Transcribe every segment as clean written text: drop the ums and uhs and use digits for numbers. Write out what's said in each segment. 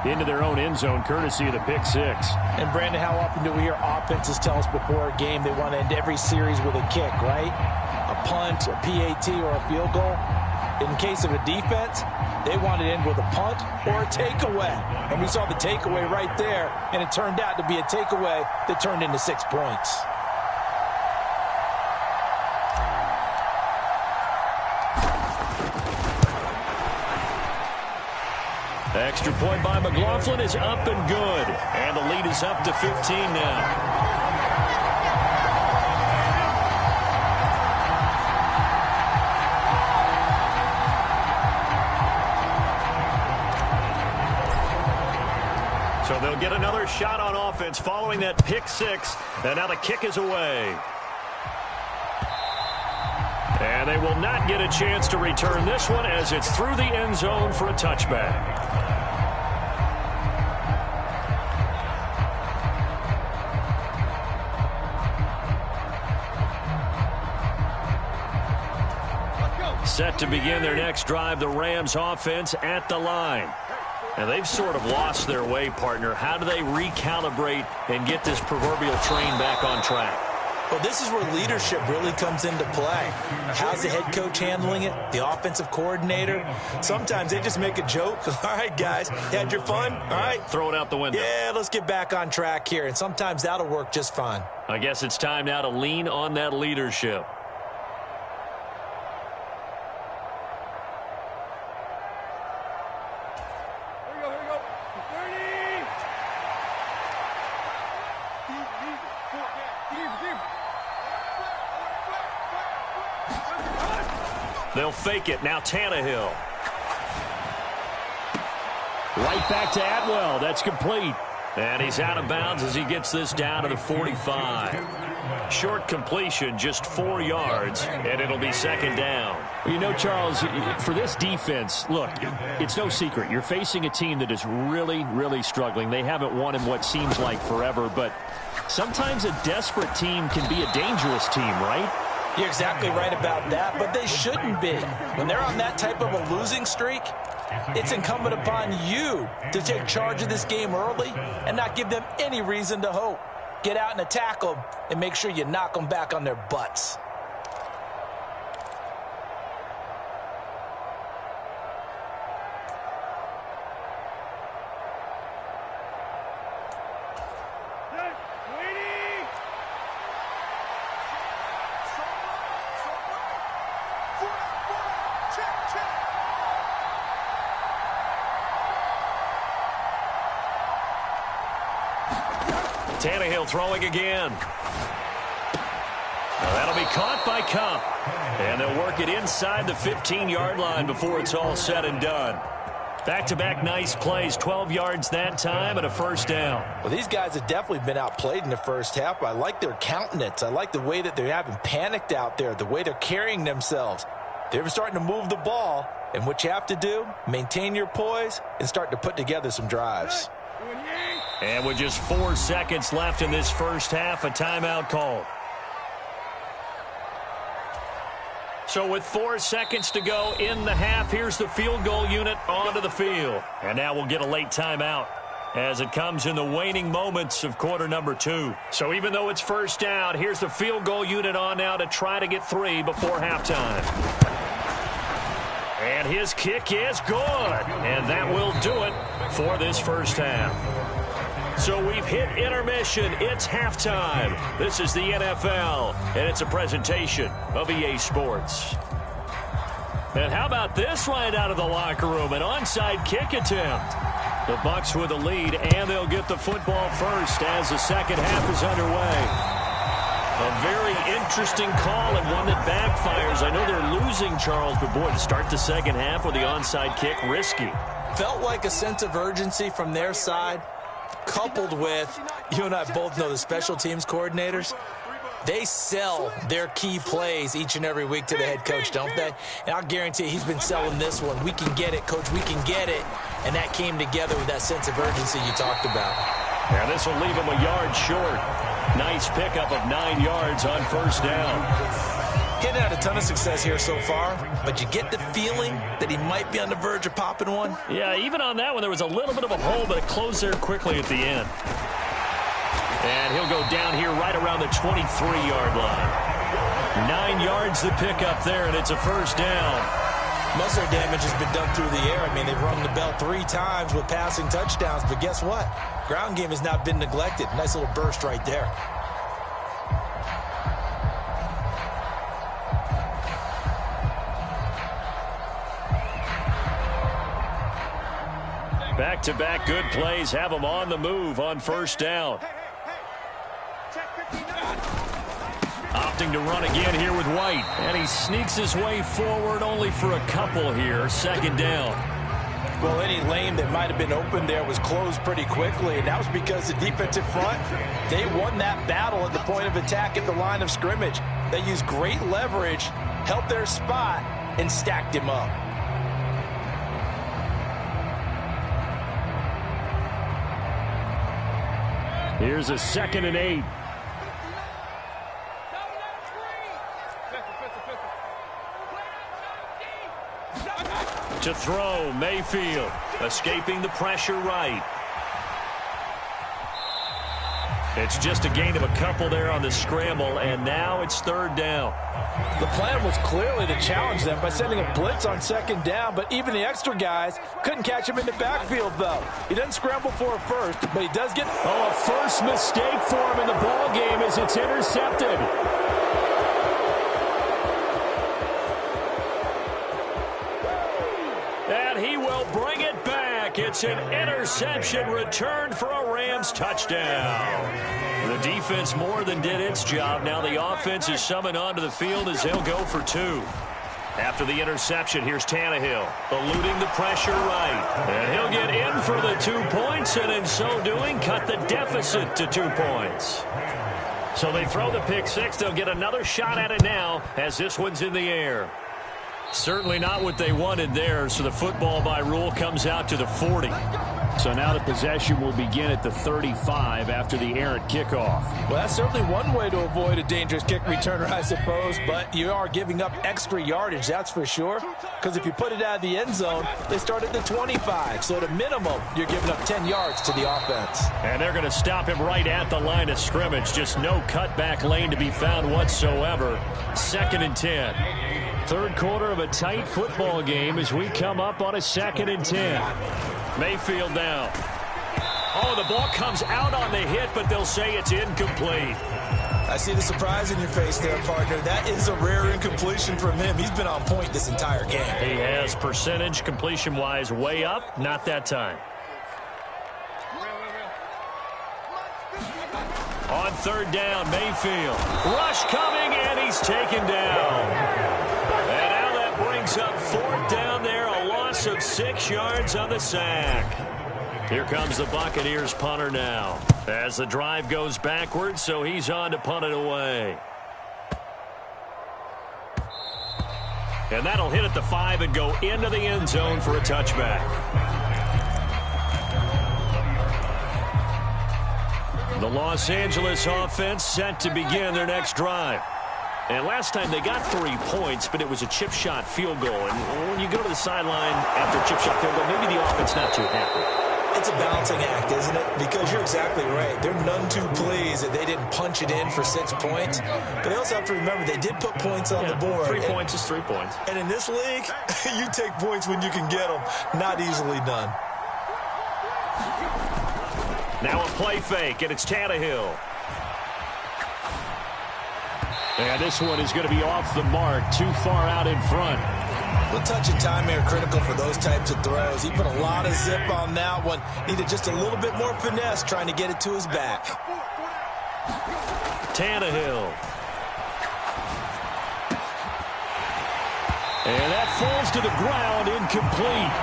into their own end zone, courtesy of the pick six. And, Brandon, how often do we hear offenses tell us before a game they want to end every series with a kick, right? A punt, a PAT, or a field goal. In case of a defense, they want to end with a punt or a takeaway. And we saw the takeaway right there, and it turned out to be a takeaway that turned into 6 points. The extra point by McLaughlin is up and good. And the lead is up to 15 now. So they'll get another shot on offense following that pick six. And now the kick is away. And they will not get a chance to return this one as it's through the end zone for a touchback. Set to begin their next drive, the Rams offense at the line. And they've sort of lost their way, partner. How do they recalibrate and get this proverbial train back on track? Well, this is where leadership really comes into play. How's the head coach handling it? The offensive coordinator? Sometimes they just make a joke. All right, guys, had your fun? All right. Throw it out the window. Yeah, let's get back on track here. And sometimes that'll work just fine. I guess it's time now to lean on that leadership. They'll fake it. Now Tannehill. Right back to Atwell. That's complete. And he's out of bounds as he gets this down to the 45. Short completion, just 4 yards, and it'll be second down. You know, Charles, for this defense, look, it's no secret. You're facing a team that is really, really struggling. They haven't won in what seems like forever, but sometimes a desperate team can be a dangerous team, right? You're exactly right about that, but they shouldn't be. When they're on that type of a losing streak, it's incumbent upon you to take charge of this game early and not give them any reason to hope. Get out and attack them and make sure you knock them back on their butts. Tannehill throwing again. Now that'll be caught by Cup. And they'll work it inside the 15-yard line before it's all said and done. Back-to-back nice plays, 12 yards that time and a first down. Well, these guys have definitely been outplayed in the first half. I like their countenance. I like the way that they haven't panicked out there, the way they're carrying themselves. They're starting to move the ball. And what you have to do, maintain your poise and start to put together some drives. And with just 4 seconds left in this first half, a timeout called. So with 4 seconds to go in the half, here's the field goal unit onto the field. And now we'll get a late timeout as it comes in the waning moments of quarter number 2. So even though it's first down, here's the field goal unit on now to try to get 3 before halftime. And his kick is good. And that will do it for this first half. So we've hit intermission. It's halftime. This is the NFL, and it's a presentation of EA Sports. And how about this right out of the locker room? An onside kick attempt. The Bucs with the lead, and they'll get the football first as the second half is underway. A very interesting call and one that backfires. I know they're losing, Charles, but boy, to start the second half with the onside kick, risky. Felt like a sense of urgency from their side, coupled with, you and I both know the special teams coordinators, they sell their key plays each and every week to the head coach, don't they? And I'll guarantee you he's been selling this one. We can get it, coach, we can get it. And that came together with that sense of urgency you talked about. Yeah, this will leave him a yard short. Nice pickup of 9 yards on first down. He hasn't had a ton of success here so far, but you get the feeling that he might be on the verge of popping one. Yeah, even on that one, there was a little bit of a hole, but it closed there quickly at the end. And he'll go down here right around the 23-yard line. 9 yards to pick up there, and it's a first down. Most of their damage has been done through the air. I mean, they've rung the bell 3 times with passing touchdowns, but guess what? Ground game has not been neglected. Nice little burst right there. Back-to-back good plays have them on the move on first down. Opting to run again here with White. And he sneaks his way forward only for a couple here. Second down. Well, any lane that might have been open there was closed pretty quickly, and that was because the defensive front, they won that battle at the point of attack at the line of scrimmage. They used great leverage, held their spot, and stacked him up. Here's a 2nd and 8. To throw, Mayfield, escaping the pressure right. It's just a gain of a couple there on the scramble, and now it's 3rd down. The plan was clearly to challenge them by sending a blitz on 2nd down, but even the extra guys couldn't catch him in the backfield, though. He doesn't scramble for a first, but he does get... Oh, a first mistake for him in the ball game as it's intercepted. And he will bring it back. It's an interception returned for a Rams touchdown. The defense more than did its job. Now the offense is summoned onto the field as they'll go for 2. After the interception, here's Tannehill, eluding the pressure right. And he'll get in for the 2 points, and in so doing, cut the deficit to 2 points. So they throw the pick 6. They'll get another shot at it now as this one's in the air. Certainly not what they wanted there, so the football by rule comes out to the 40. So now the possession will begin at the 35 after the errant kickoff. Well, that's certainly one way to avoid a dangerous kick returner, I suppose, but you are giving up extra yardage, that's for sure, because if you put it out of the end zone, they start at the 25, so at a minimum, you're giving up 10 yards to the offense. And they're going to stop him right at the line of scrimmage. Just no cutback lane to be found whatsoever. 2nd and 10. 3rd quarter of a tight football game as we come up on a 2nd and 10. Mayfield down. Oh, the ball comes out on the hit, but they'll say it's incomplete. I see the surprise in your face there, partner. That is a rare incompletion from him. He's been on point this entire game. He has percentage completion-wise way up. Not that time. On 3rd down, Mayfield. Rush coming, and he's taken down. And now that brings up 4th down there, a loss of 6 yards on the sack. Here comes the Buccaneers punter now. As the drive goes backwards, so he's on to punt it away. And that'll hit at the 5 and go into the end zone for a touchback. The Los Angeles offense set to begin their next drive. And last time they got 3 points, but it was a chip shot field goal. And when you go to the sideline after a chip shot field goal, maybe the offense not too happy. It's a balancing act, isn't it? Because you're exactly right. They're none too pleased that they didn't punch it in for 6 points. But they also have to remember they did put points on the board. 3 points is 3 points. And in this league, you take points when you can get them. Not easily done. Now a play fake, and it's Tannehill. And this one is going to be off the mark, too far out in front. The touch and time are critical for those types of throws. He put a lot of zip on that one. Needed just a little bit more finesse trying to get it to his back. Tannehill. And that falls to the ground, incomplete.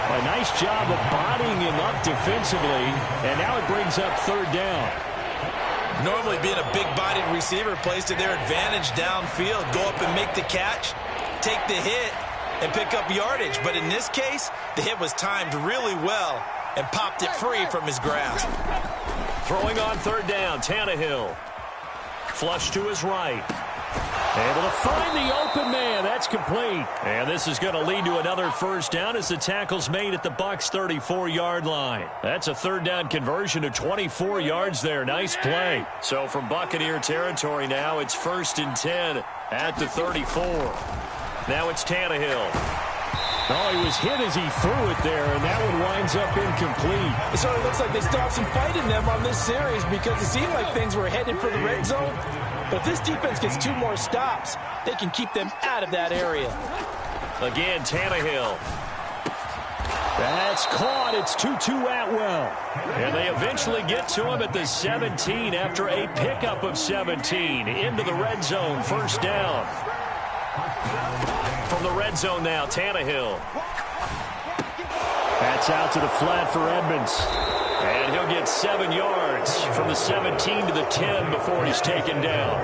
A nice job of bodying him up defensively, and now it brings up 3rd down. Normally being a big-bodied receiver plays to their advantage downfield. Go up and make the catch, take the hit, and pick up yardage. But in this case, the hit was timed really well and popped it free from his grasp. Throwing on 3rd down, Tannehill. Flush to his right. Able to find the open man. That's complete. And this is going to lead to another first down as the tackle's made at the Bucs' 34-yard line. That's a third down conversion of 24 yards there. Nice play. So from Buccaneer territory now, it's 1st and 10 at the 34. Now it's Tannehill. Oh, he was hit as he threw it there, and that one winds up incomplete. It sort of looks like they still have some fight in them on this series because it seemed like things were headed for the red zone. But if this defense gets 2 more stops, they can keep them out of that area. Again, Tannehill. That's caught. It's Tutu Atwell. And they eventually get to him at the 17 after a pickup of 17. Into the red zone, first down. From the red zone now, Tannehill. That's out to the flat for Edmonds. And he'll get 7 yards from the 17 to the 10 before he's taken down.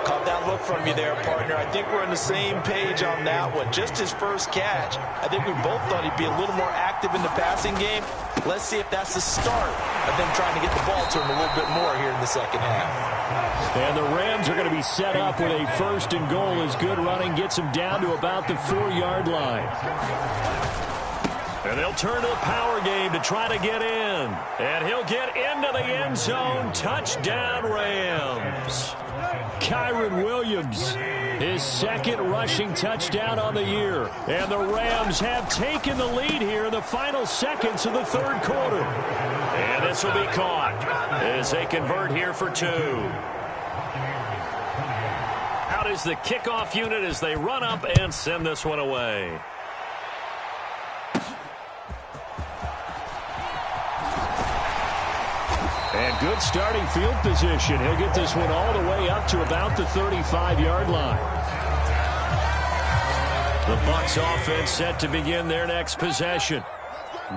Caught that look from you there, partner. I think we're on the same page on that one. Just his first catch. I think we both thought he'd be a little more active in the passing game. Let's see if that's the start of them trying to get the ball to him a little bit more here in the second half. And the Rams are going to be set up with a 1st and goal as good running gets them down to about the 4-yard line. And they'll turn to the power game to try to get in. And he'll get into the end zone. Touchdown, Rams. Kyron Williams, his 2nd rushing touchdown on the year. And the Rams have taken the lead here in the final seconds of the 3rd quarter. And this will be caught as they convert here for 2. Out is the kickoff unit as they run up and send this one away. And good starting field position. He'll get this one all the way up to about the 35-yard line. The Bucs offense set to begin their next possession.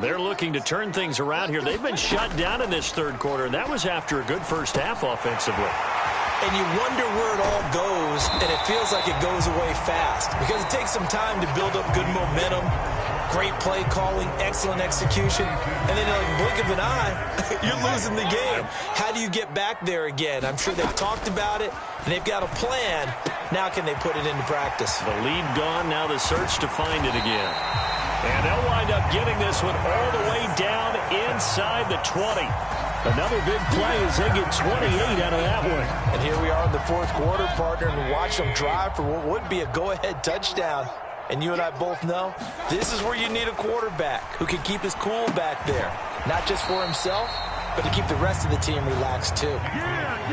They're looking to turn things around here. They've been shut down in this 3rd quarter, and that was after a good first half offensively. And you wonder where it all goes, and it feels like it goes away fast because it takes some time to build up good momentum, great play calling, excellent execution, and then like blink of an eye, you're losing the game. How do you get back there again? I'm sure they've talked about it, and they've got a plan. Now can they put it into practice? The lead gone, now the search to find it again. And they'll wind up getting this one all the way down inside the 20. Another big play as they get 28 out of that one. And here we are in the 4th quarter, partner, and watch them drive for what would be a go-ahead touchdown. And you and I both know this is where you need a quarterback who can keep his cool back there. Not just for himself, but to keep the rest of the team relaxed too.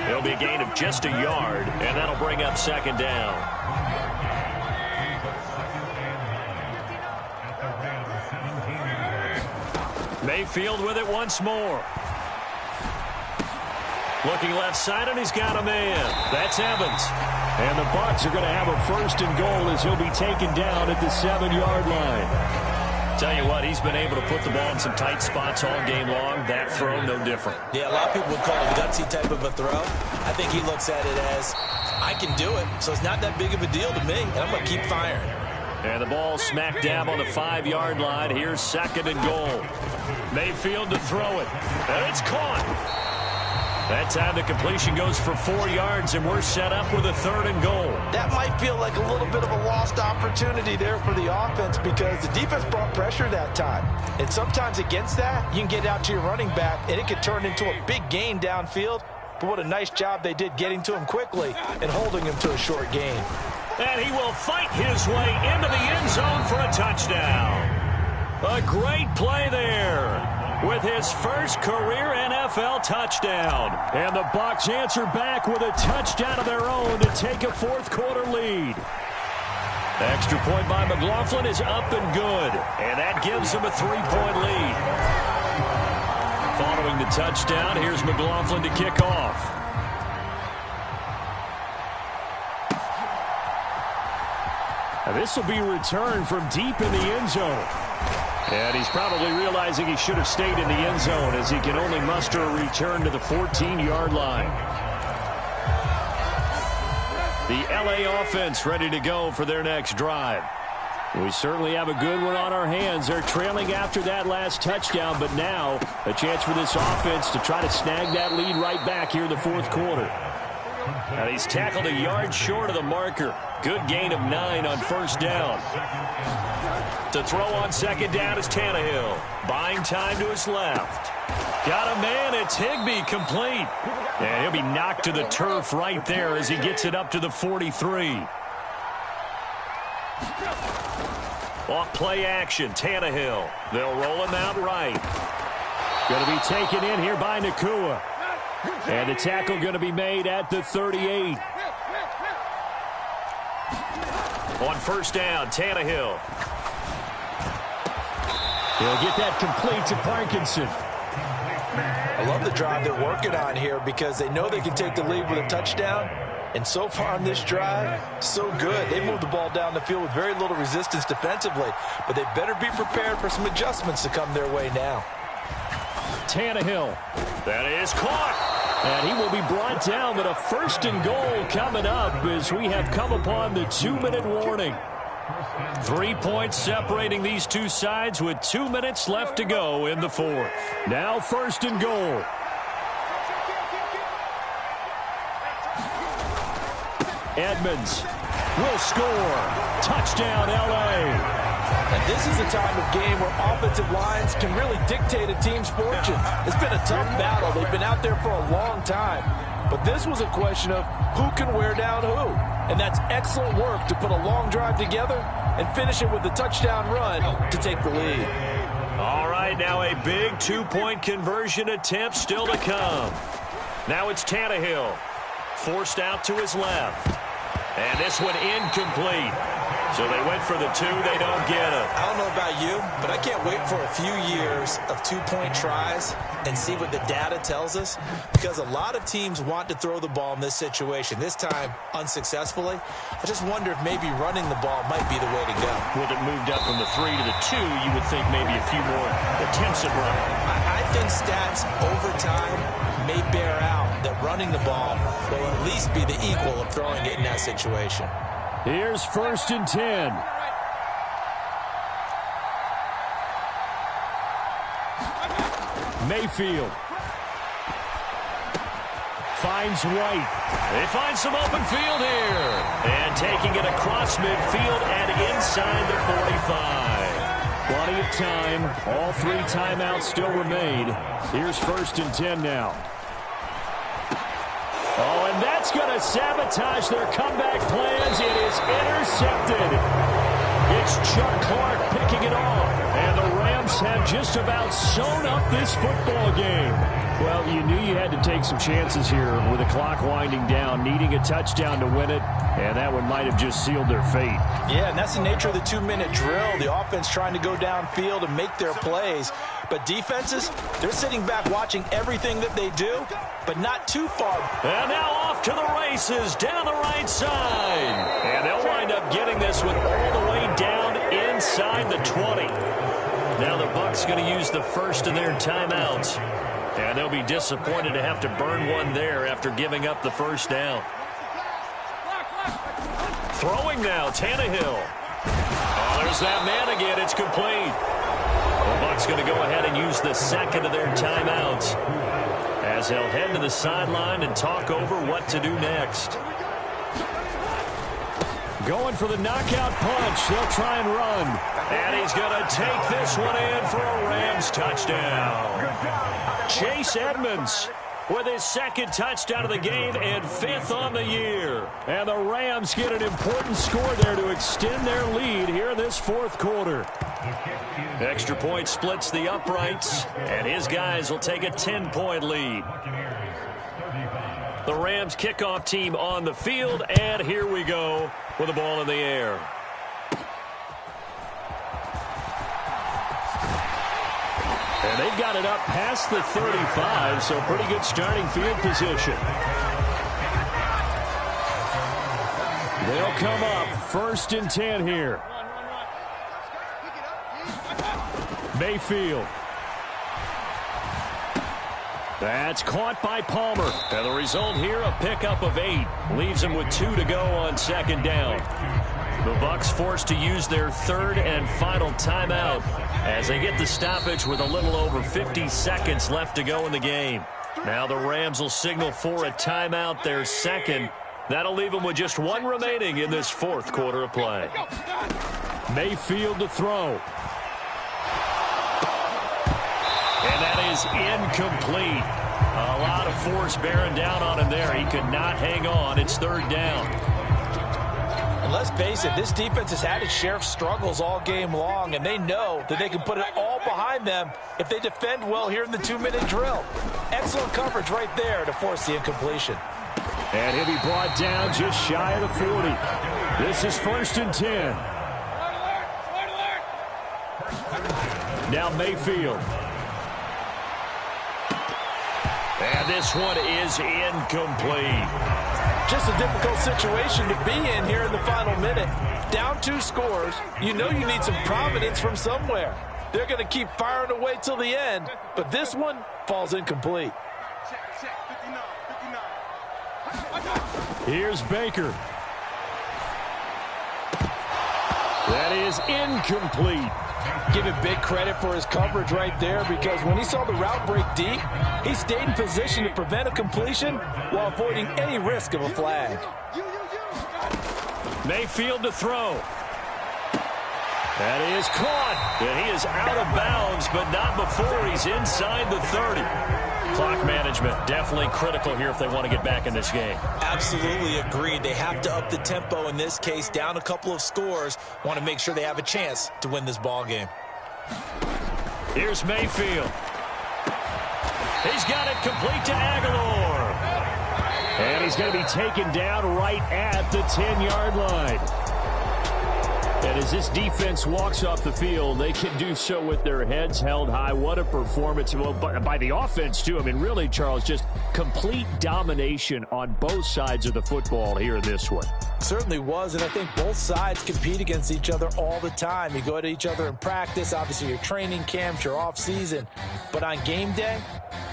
It'll be a gain of just a yard, and that'll bring up 2nd down. Mayfield with it once more. Looking left side, and he's got a man. That's Evans. And the Bucs are going to have a 1st and goal as he'll be taken down at the 7-yard line. Tell you what, he's been able to put the ball in some tight spots all game long. That throw, no different. Yeah, a lot of people would call it a gutsy type of a throw. I think he looks at it as, I can do it, so it's not that big of a deal to me, and I'm going to keep firing. And the ball smack dab on the 5-yard line. Here's 2nd and goal. Mayfield to throw it. And it's caught. That time the completion goes for 4 yards, and we're set up with a 3rd and goal. That might feel like a little bit of a lost opportunity there for the offense because the defense brought pressure that time. And sometimes against that, you can get out to your running back, and it could turn into a big gain downfield. But what a nice job they did getting to him quickly and holding him to a short gain. And he will fight his way into the end zone for a touchdown. A great play there with his first career NFL touchdown. And the Bucs answer back with a touchdown of their own to take a 4th quarter lead. Extra point by McLaughlin is up and good. And that gives him a 3-point lead. Following the touchdown, here's McLaughlin to kick off. Now this will be returned from deep in the end zone. And he's probably realizing he should have stayed in the end zone as he can only muster a return to the 14-yard line. The LA offense ready to go for their next drive. We certainly have a good one on our hands. They're trailing after that last touchdown, but now a chance for this offense to try to snag that lead right back here in the 4th quarter. And he's tackled a yard short of the marker. Good gain of 9 on first down. To throw on second down is Tannehill. Buying time to his left. Got a man. It's Higbee, complete. And he'll be knocked to the turf right there as he gets it up to the 43. Off play action, Tannehill. They'll roll him out right. Going to be taken in here by Nakua. And the tackle going to be made at the 38. On first down, Tannehill. He'll get that complete to Parkinson. I love the drive they're working on here because they know they can take the lead with a touchdown. And so far on this drive, so good. They moved the ball down the field with very little resistance defensively, but they better be prepared for some adjustments to come their way now. Tannehill. That is caught. And he will be brought down, but a first and goal coming up as we have come upon the 2-minute warning. 3 points separating these two sides with 2 minutes left to go in the fourth. Now first and goal. Edmonds will score. Touchdown, L.A. And this is a time of game where offensive lines can really dictate a team's fortune. It's been a tough battle. They've been out there for a long time. But this was a question of who can wear down who. And that's excellent work to put a long drive together and finish it with a touchdown run to take the lead. All right, now a big 2-point conversion attempt still to come. Now it's Tannehill. Forced out to his left. And this one incomplete. So they went for the 2. They don't get it. I don't know about you, but I can't wait for a few years of 2-point tries and see what the data tells us, because a lot of teams want to throw the ball in this situation. This time, unsuccessfully. I just wonder if maybe running the ball might be the way to go. With it moved up from the 3 to the 2, you would think maybe a few more attempts at running. I think stats over time may bear out that running the ball will at least be the equal of throwing it in that situation. Here's first and 10. Mayfield finds White. They find some open field here. And taking it across midfield and inside the 45. Plenty of time. All 3 timeouts still remain. Here's first and 10 now. Oh, and that's going to sabotage their comeback plans. It is intercepted. It's Chuck Clark picking it off. And the Rams have just about sewn up this football game. Well, you knew you had to take some chances here with the clock winding down, needing a touchdown to win it, and that one might have just sealed their fate. Yeah, and that's the nature of the 2-minute drill. The offense trying to go downfield and make their plays. But defenses, they're sitting back watching everything that they do, but not too far. And now off to the races down the right side. And they'll wind up getting this one all the way down inside the 20. Now the Bucs going to use the first of their timeouts. And they'll be disappointed to have to burn one there after giving up the first down. Throwing now, Tannehill. Oh, there's that man again. It's complete. The Bucs going to go ahead and use the second of their timeouts as they'll head to the sideline and talk over what to do next. Going for the knockout punch. They'll try and run. And he's going to take this one in for a Rams touchdown. Chase Edmonds with his second touchdown of the game and 5th on the year. And the Rams get an important score there to extend their lead here in this fourth quarter. Extra point splits the uprights, and his guys will take a 10-point lead. The Rams kickoff team on the field, and here we go with the ball in the air. And they've got it up past the 35, so pretty good starting field position. They'll come up first and 10 here. Mayfield. That's caught by Palmer. And the result here, a pickup of 8. Leaves him with 2 to go on second down. The Bucs forced to use their third and final timeout as they get the stoppage with a little over 50 seconds left to go in the game. Now the Rams will signal for a timeout, their second. That'll leave them with just one remaining in this fourth quarter of play. Mayfield to throw. And that is incomplete. A lot of force bearing down on him there. He could not hang on. It's third down. And let's face it, this defense has had its share of struggles all game long, and they know that they can put it all behind them if they defend well here in the 2-minute drill. Excellent coverage right there to force the incompletion. And he'll be brought down just shy of the 40. This is 1st and 10. Now Mayfield. And this one is incomplete. Just a difficult situation to be in here in the final minute. Down 2 scores. You know you need some providence from somewhere. They're going to keep firing away till the end, but this one falls incomplete. Here's Baker. That is incomplete. Give him big credit for his coverage right there, because when he saw the route break deep, he stayed in position to prevent a completion while avoiding any risk of a flag. Mayfield to throw. That is caught. And he is out of bounds, but not before he's inside the 30. Clock management definitely critical here if they want to get back in this game. Absolutely agreed. They have to up the tempo in this case, down a couple of scores. Want to make sure they have a chance to win this ball game. Here's Mayfield. He's got it complete to Aguilar. And he's going to be taken down right at the 10-yard line. And as this defense walks off the field, they can do so with their heads held high. What a performance. Well, by the offense, too. I mean, really, Charles, just complete domination on both sides of the football here in this one. Certainly was, and I think both sides compete against each other all the time. You go at each other in practice, obviously your training camps, your off-season. But on game day,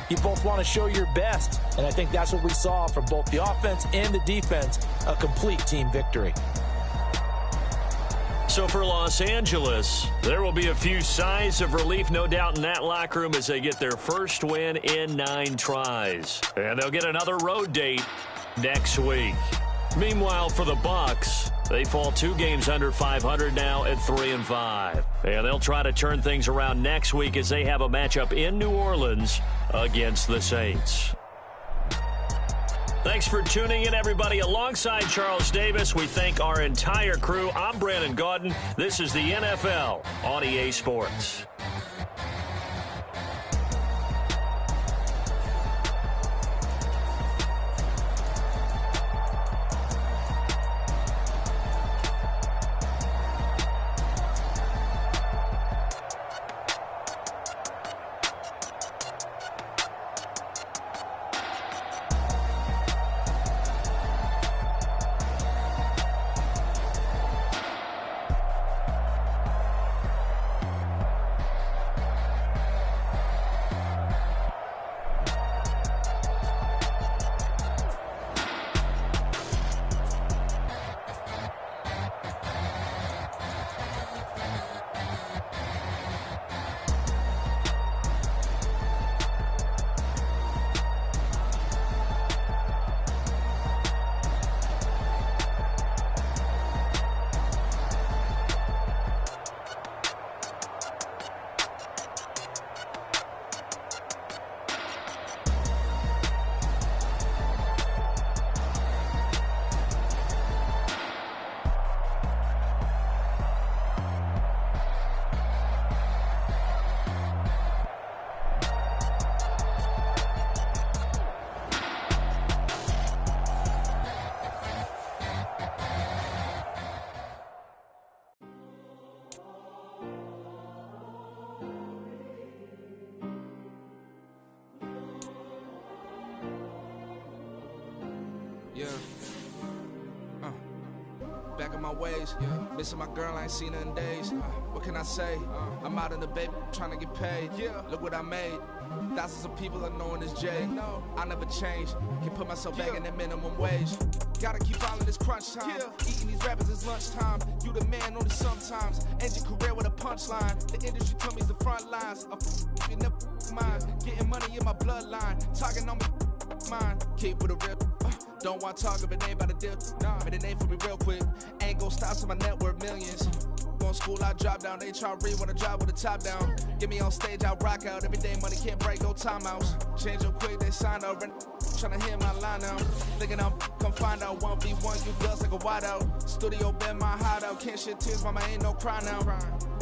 you both want to show your best. And I think that's what we saw from both the offense and the defense, a complete team victory. So for Los Angeles, there will be a few sighs of relief, no doubt, in that locker room as they get their first win in 9 tries. And they'll get another road date next week. Meanwhile, for the Bucs, they fall 2 games under 500 now at 3-5. And they'll try to turn things around next week as they have a matchup in New Orleans against the Saints. Thanks for tuning in, everybody. Alongside Charles Davis, we thank our entire crew. I'm Brandon Gaudin. This is the NFL on EA Sports. Yeah. Back on my ways. Missing my girl, I ain't seen her in days. What can I say? I'm out in the baby, trying to get paid. Look what I made. Thousands of people are knowing this Jay. I never change. Can put myself back in that minimum wage. Gotta keep following this crunch time. Eating these rappers is lunchtime. You the man only sometimes. End your career with a punchline. The industry told me it's the front lines. I'm in the mind. Getting money in my bloodline. Talking on my mind. Keep with a rip. Don't want to talk if it ain't about a dip. But it ain't for me real quick. Ain't gon' stop till my net worth millions. Going school, I drop down. They try to read when I drive with the top down. Get me on stage, I rock out. Every day money can't break, no timeouts. Change up quick, they sign up. Tryna hear my line out. Thinking I'm come find out 1v1, you dust like a wideout. Studio been my hideout. Can't shed tears, mama ain't no cry now.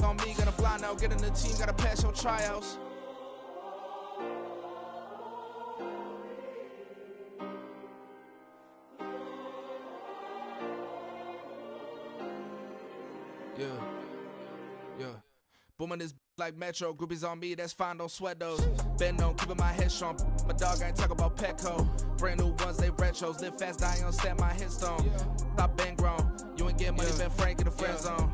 On me, gonna blind out. Get in the team, gotta pass your tryouts. Yeah. Booming this like Metro. Groupies on me, that's fine, don't sweat those. Bend on, keeping my head strong. My dog ain't talk about Petco. Brand new ones, they retros. Live fast, die on set, my headstone. Stop been grown. You ain't get money, been Frank in the friend zone.